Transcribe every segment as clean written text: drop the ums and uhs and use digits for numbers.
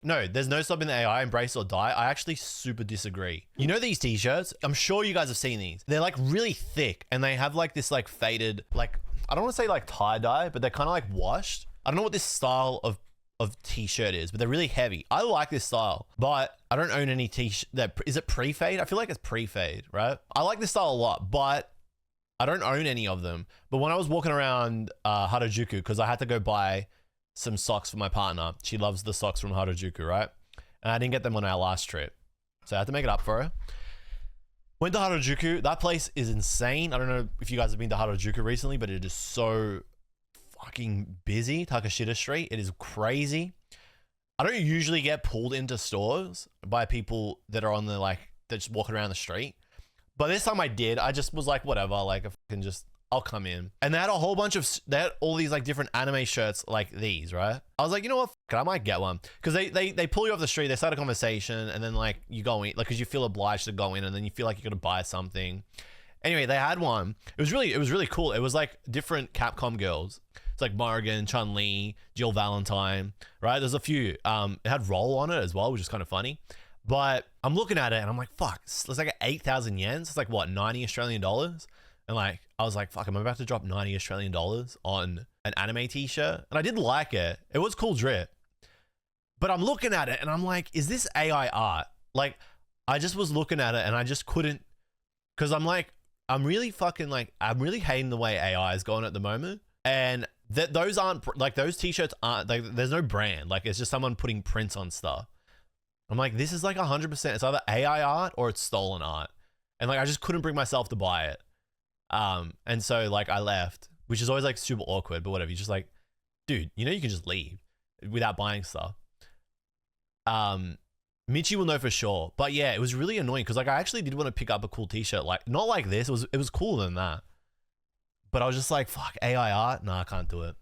No, there's no stopping the AI, embrace or die. I actually super disagree. You know these t-shirts? I'm sure you guys have seen these. They're like really thick and they have like this like faded, like, I don't want to say like tie-dye, but they're kind of like washed. I don't know what this style of t-shirt is, but they're really heavy. I like this style, but I don't own any t-shirt that, is it pre-fade? I feel like it's pre-fade, right? I like this style a lot, but I don't own any of them. But when I was walking around Harajuku, because I had to go buy some socks for my partner. She loves the socks from Harajuku, right? And I didn't get them on our last trip. So I had to make it up for her. Went to Harajuku. That place is insane. I don't know if you guys have been to Harajuku recently, but it is so fucking busy. Takashita Street. It is crazy. I don't usually get pulled into stores by people that are on the like, that just walking around the street. But this time I did. I just was like, whatever, like I can just, I'll come in. And they had a whole bunch of, they had all these like different anime shirts like these, right? I was like, you know what, I might get one. Cause they pull you off the street, they start a conversation and then like you go in, like, cause you feel obliged to go in and then you feel like you're gonna buy something. Anyway, they had one. It was really cool. It was like different Capcom girls. It's like Morrigan, Chun-Li, Jill Valentine, right? There's a few. It had Roll on it as well, which is kind of funny. But I'm looking at it and I'm like, fuck, it's like 8,000 yen. It's like what, 90 Australian dollars? And like, I was like, fuck, I'm about to drop 90 Australian dollars on an anime t-shirt. And I did like it. It was cool drip. But I'm looking at it and I'm like, is this AI art? Like, I just was looking at it and I just couldn't, because I'm like, I'm really hating the way AI is going at the moment. And that those aren't, like those t-shirts aren't, like, there's no brand. Like, it's just someone putting prints on stuff. I'm like, this is like 100%. It's either AI art or it's stolen art. And like, I just couldn't bring myself to buy it. And so like I left, which is always like super awkward, but whatever. You're just like, dude, you know, you can just leave without buying stuff. Michi will know for sure, but yeah, it was really annoying. Cause like, I actually did want to pick up a cool t-shirt, like not like this. It was cooler than that, but I was just like, fuck, AI art. No, I can't do it.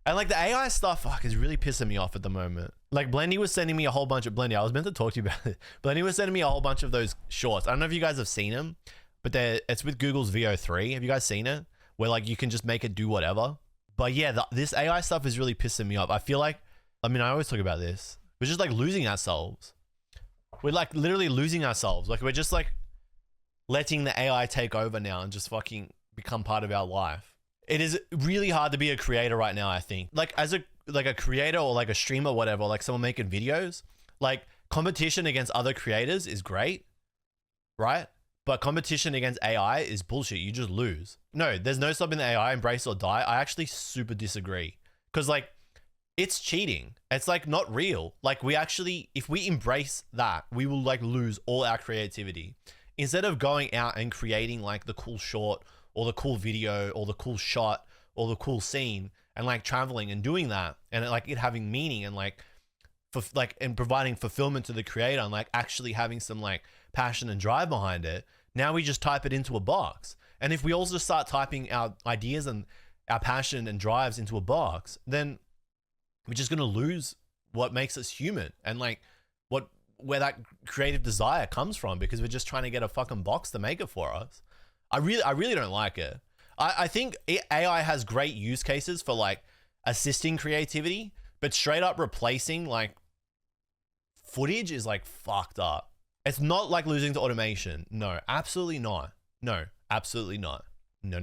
And like the AI stuff, fuck, is really pissing me off at the moment. Like Blendy was sending me a whole bunch of Blendy. I was meant to talk to you about it. Blendy was sending me a whole bunch of those shorts. I don't know if you guys have seen them, but it's with Google's VO3. Have you guys seen it? Where like you can just make it do whatever. But yeah, this AI stuff is really pissing me off. I feel like, I mean, I always talk about this. We're just like losing ourselves. We're like literally losing ourselves. Like we're just like letting the AI take over now and just fucking become part of our life. It is really hard to be a creator right now, I think. Like as a creator or like a streamer, whatever, like someone making videos, like competition against other creators is great, right? But competition against AI is bullshit. You just lose. No, there's no stopping the AI, embrace or die. I actually super disagree. Because like, it's cheating. It's like not real. Like we actually, if we embrace that, we will like lose all our creativity. Instead of going out and creating like the cool short or the cool video or the cool shot or the cool scene and like traveling and doing that and like it having meaning and like, and providing fulfillment to the creator and like actually having some like passion and drive behind it. Now we just type it into a box. And if we also start typing our ideas and our passion and drives into a box, then we're just going to lose what makes us human and like where that creative desire comes from, because we're just trying to get a fucking box to make it for us. I really don't like it. I think AI has great use cases for like assisting creativity, but straight up replacing like footage is like fucked up. It's not like losing to automation. No, absolutely not. No, absolutely not. No.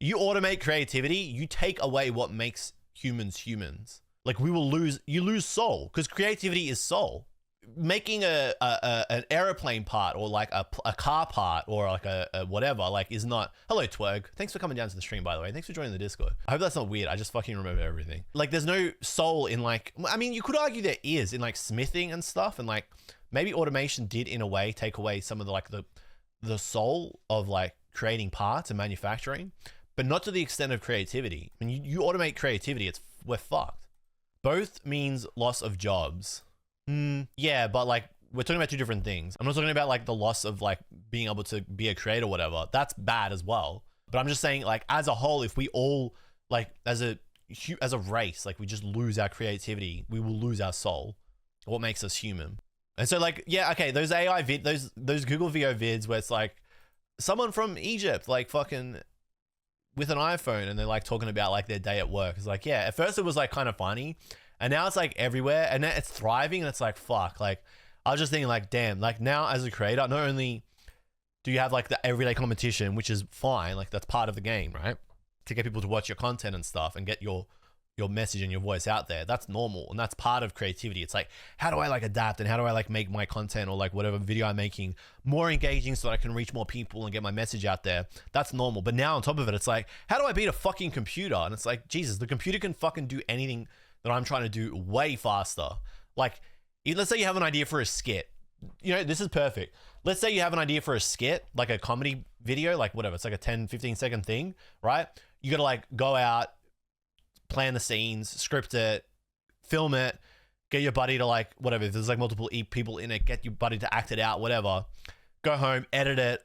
You automate creativity, you take away what makes humans humans. Like you lose soul, because creativity is soul. Making an airplane part or like a car part or like a whatever, like is not. Hello Twerg, thanks for coming down to the stream, by the way. Thanks for joining the Discord. I hope that's not weird. I just fucking remember everything. Like there's no soul in like, I mean, you could argue there is in like smithing and stuff, and like maybe automation did in a way take away some of the like the soul of like creating parts and manufacturing, but not to the extent of creativity. I mean, you automate creativity, we're fucked. Both means loss of jobs. Yeah, but like we're talking about two different things. I'm not talking about like the loss of like being able to be a creator or whatever. That's bad as well. But I'm just saying like as a whole, if we all like as a race, like we just lose our creativity, we will lose our soul, what makes us human. And so like, yeah, okay, those AI those Google VO vids where it's like someone from Egypt, like fucking with an iPhone and they're like talking about like their day at work. It's like, yeah, at first it was like kind of funny. And now it's like everywhere, and it's thriving, and it's like, fuck. Like, I was just thinking, like, damn, like now as a creator, not only do you have like the everyday competition, which is fine, like that's part of the game, right? To get people to watch your content and stuff and get your message and your voice out there. That's normal, and that's part of creativity. It's like, how do I like adapt, and how do I like make my content or like whatever video I'm making more engaging so that I can reach more people and get my message out there? That's normal. But now on top of it, it's like, how do I beat a fucking computer? And it's like, Jesus, the computer can fucking do anything that I'm trying to do way faster. Like, let's say you have an idea for a skit. You know, this is perfect. Let's say you have an idea for a skit, like a comedy video, like whatever. It's like a 10, 15 second thing, right? You got to like go out, plan the scenes, script it, film it, get your buddy to like, whatever. If there's like multiple people in it, get your buddy to act it out, whatever. Go home, edit it,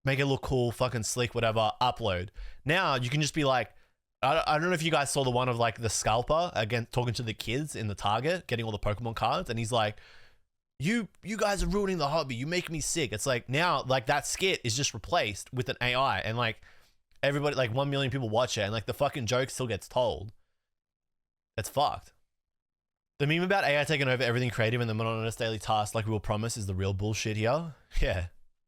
make it look cool, fucking slick, whatever, upload. Now you can just be like, I don't know if you guys saw the one of like the scalper again talking to the kids in the Target, getting all the Pokemon cards, and he's like, you guys are ruining the hobby. You make me sick. It's like now like that skit is just replaced with an AI, and like everybody, like 1 million people watch it, and like the fucking joke still gets told. It's fucked. The meme about AI taking over everything creative and the monotonous daily tasks like we will promise is the real bullshit here. Yeah.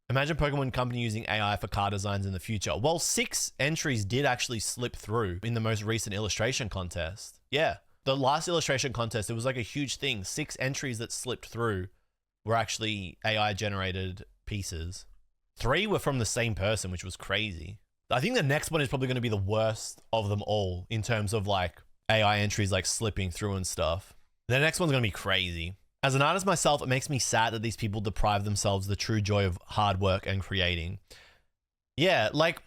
Imagine Pokemon Company using AI for car designs in the future. Well, 6 entries did actually slip through in the most recent illustration contest. Yeah. The last illustration contest, it was like a huge thing. 6 entries that slipped through were actually AI generated pieces. 3 were from the same person, which was crazy. I think the next one is probably going to be the worst of them all in terms of like AI entries like slipping through and stuff. The next one's going to be crazy. As an artist myself, it makes me sad that these people deprive themselves the true joy of hard work and creating. Yeah, like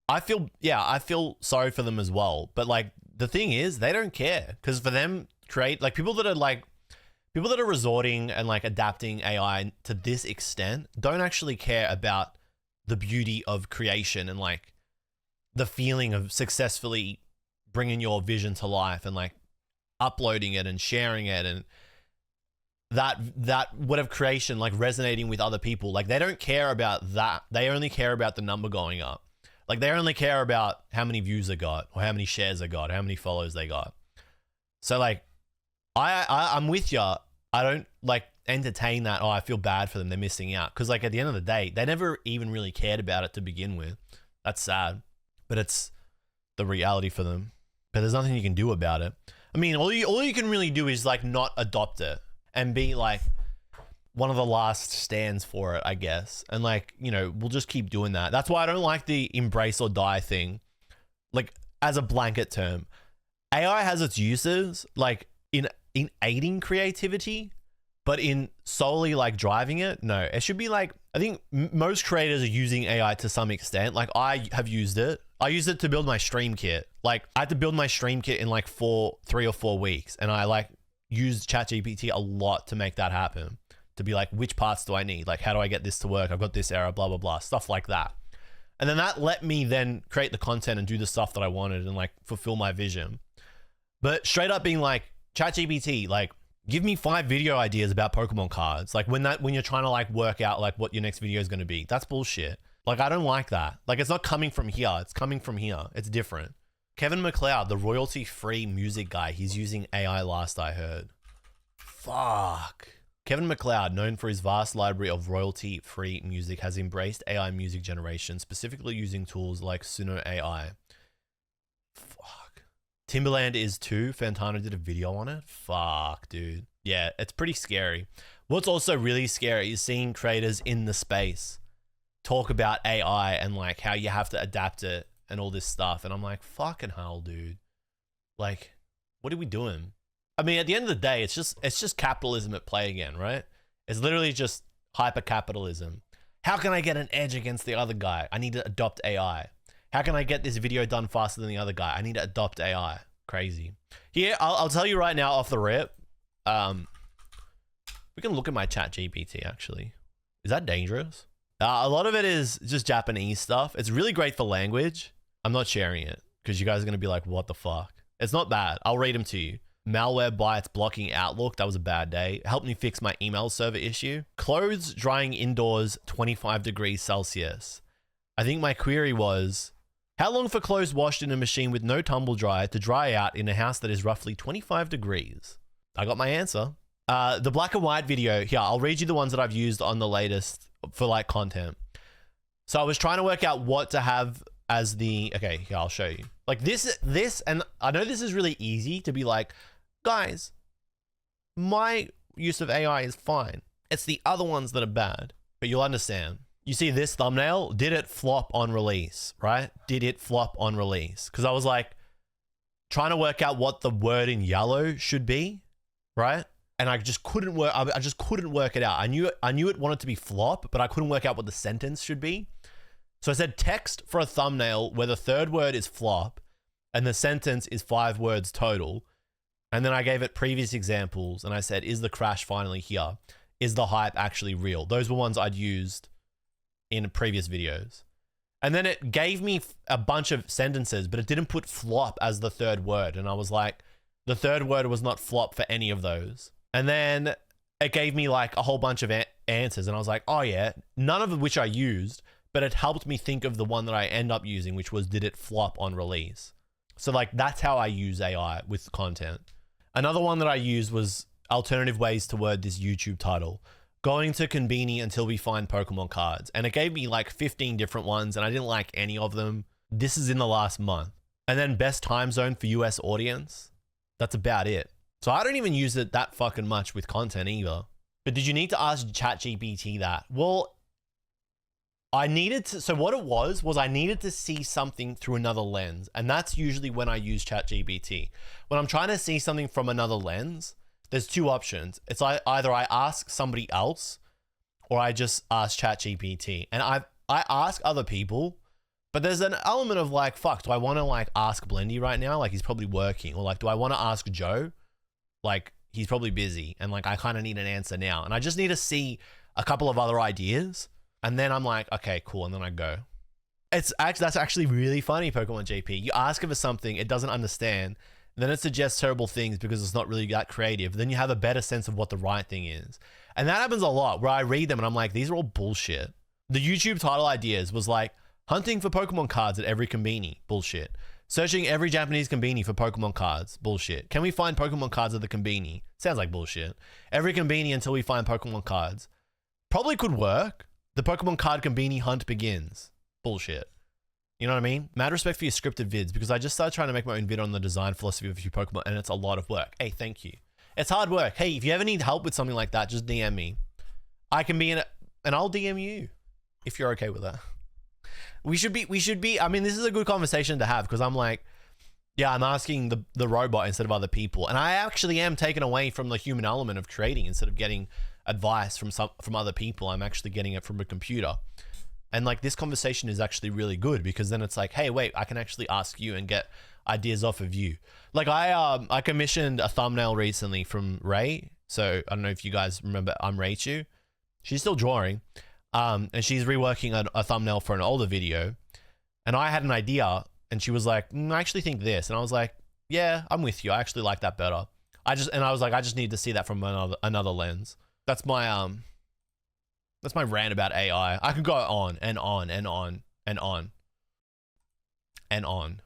I feel sorry for them as well. But like the thing is, they don't care, because for them like people that are resorting and like adapting AI to this extent don't actually care about the beauty of creation and like the feeling of successfully bringing your vision to life and like uploading it and sharing it, and that whatever creation like resonating with other people. Like they don't care about that. They only care about the number going up. Like they only care about how many views they got, or how many shares they got, how many follows they got. So like I'm with you. I don't like entertain that. Oh, I feel bad for them, they're missing out. Because like at the end of the day, they never even really cared about it to begin with. That's sad, but it's the reality for them. But there's nothing you can do about it. I mean, all you can really do is like not adopt it and be like one of the last stands for it, I guess. And like, you know, we'll just keep doing that. That's why I don't like the embrace or die thing, like as a blanket term. AI has its uses, like in aiding creativity, but in solely like driving it, no. It should be like, I think most creators are using AI to some extent. Like I have used it. I used it to build my stream kit. Like I had to build my stream kit in like 3 or 4 weeks. And I like used ChatGPT a lot to make that happen. To be like, which parts do I need? Like, how do I get this to work? I've got this error, blah, blah, blah, stuff like that. And then that let me then create the content and do the stuff that I wanted and like fulfill my vision. But straight up being like, ChatGPT, like, give me 5 video ideas about Pokemon cards. Like when you're trying to like work out like what your next video is going to be. That's bullshit. Like, I don't like that. Like, it's not coming from here. It's coming from here. It's different. Kevin MacLeod, the royalty-free music guy. He's using AI last I heard. Fuck. Kevin MacLeod, known for his vast library of royalty-free music, has embraced AI music generation, specifically using tools like Suno AI. Fuck. Timberland is too. Fantano did a video on it. Fuck, dude. Yeah, it's pretty scary. What's also really scary is seeing creators in the space talk about AI and like how you have to adapt it and all this stuff. And I'm like, fucking hell, dude. Like, what are we doing? I mean, at the end of the day, it's just capitalism at play again, right? It's literally just hyper capitalism. How can I get an edge against the other guy? I need to adopt AI. How can I get this video done faster than the other guy? I need to adopt AI. Crazy. Here, I'll tell you right now off the rip. We can look at my chat GPT actually. Is that dangerous? A lot of it is just Japanese stuff. It's really great for language. I'm not sharing it because you guys are going to be like, what the fuck? It's not bad. I'll read them to you. Malware bites blocking Outlook. That was a bad day. Helped me fix my email server issue. Clothes drying indoors, 25 degrees Celsius. I think my query was, How long for clothes washed in a machine with no tumble dryer to dry out in a house that is roughly 25 degrees? I got my answer. The black and white video, here, I'll read you the ones that I've used on the latest for like content. So I was trying to work out what to have as the, okay, here, I'll show you. Like this, and I know this is really easy to be like, guys, my use of AI is fine. It's the other ones that are bad, but you'll understand. You see this thumbnail, did it flop on release, right? Did it flop on release? Because I was like trying to work out what the word in yellow should be, right? And I just couldn't work. I just couldn't work it out. I knew it wanted to be flop, but I couldn't work out what the sentence should be. So I said text for a thumbnail where the third word is flop and the sentence is 5 words total. And then I gave it previous examples and I said, is the crash finally here? Is the hype actually real? Those were ones I'd used in previous videos. And then it gave me a bunch of sentences, but it didn't put flop as the third word. And I was like, the third word was not flop for any of those. And then it gave me like a whole bunch of answers. And I was like, oh yeah, none of which I used, but it helped me think of the one that I end up using, which was, did it flop on release? So like, that's how I use AI with content. Another one that I used was alternative ways to word this YouTube title. Going to Konbini until we find Pokemon cards. And it gave me like 15 different ones and I didn't like any of them. This is in the last month. And then best time zone for US audience. That's about it. So I don't even use it that fucking much with content either. But did you need to ask ChatGPT that? Well, I needed to, so what it was I needed to see something through another lens. And that's usually when I use ChatGPT. When I'm trying to see something from another lens, there's two options. It's either I ask somebody else or I just ask ChatGPT. And I ask other people, but there's an element of like, fuck, do I want to like ask Blendy right now? Like he's probably working. Or like, do I want to ask Joe? Like he's probably busy and like I kind of need an answer now. And I just need to see a couple of other ideas. And then I'm like, okay, cool. And then I go. That's actually really funny, Pokemon JP. You ask it for something it doesn't understand. Then it suggests terrible things because it's not really that creative. Then you have a better sense of what the right thing is. And that happens a lot where I read them and I'm like, these are all bullshit. The YouTube title ideas was like, hunting for Pokemon cards at every Konbini. Bullshit. Searching every Japanese Konbini for Pokemon cards. Bullshit. Can we find Pokemon cards at the Konbini? Sounds like bullshit. Every Konbini until we find Pokemon cards. Probably could work. The Pokemon card Konbini hunt begins. Bullshit. You know what I mean? Mad respect for your scripted vids because I just started trying to make my own vid on the design philosophy of a few Pokemon and it's a lot of work. Hey, thank you. It's hard work. Hey, if you ever need help with something like that, just DM me. I can be in it and I'll DM you if you're okay with that. We should be, I mean, this is a good conversation to have because I'm like, yeah, I'm asking the robot instead of other people. And I actually am taken away from the human element of creating instead of getting advice from other people. I'm actually getting it from a computer. And like this conversation is actually really good because then it's like, hey, wait, I can actually ask you and get ideas off of you. Like I commissioned a thumbnail recently from Ray. So I don't know if you guys remember, I'm Raichu. She's still drawing. And she's reworking a thumbnail for an older video. And I had an idea and she was like, I actually think this. And I was like, yeah, I'm with you. I actually like that better. I was like, I just need to see that from another lens. That's my rant about AI. I could go on and on and on and on and on.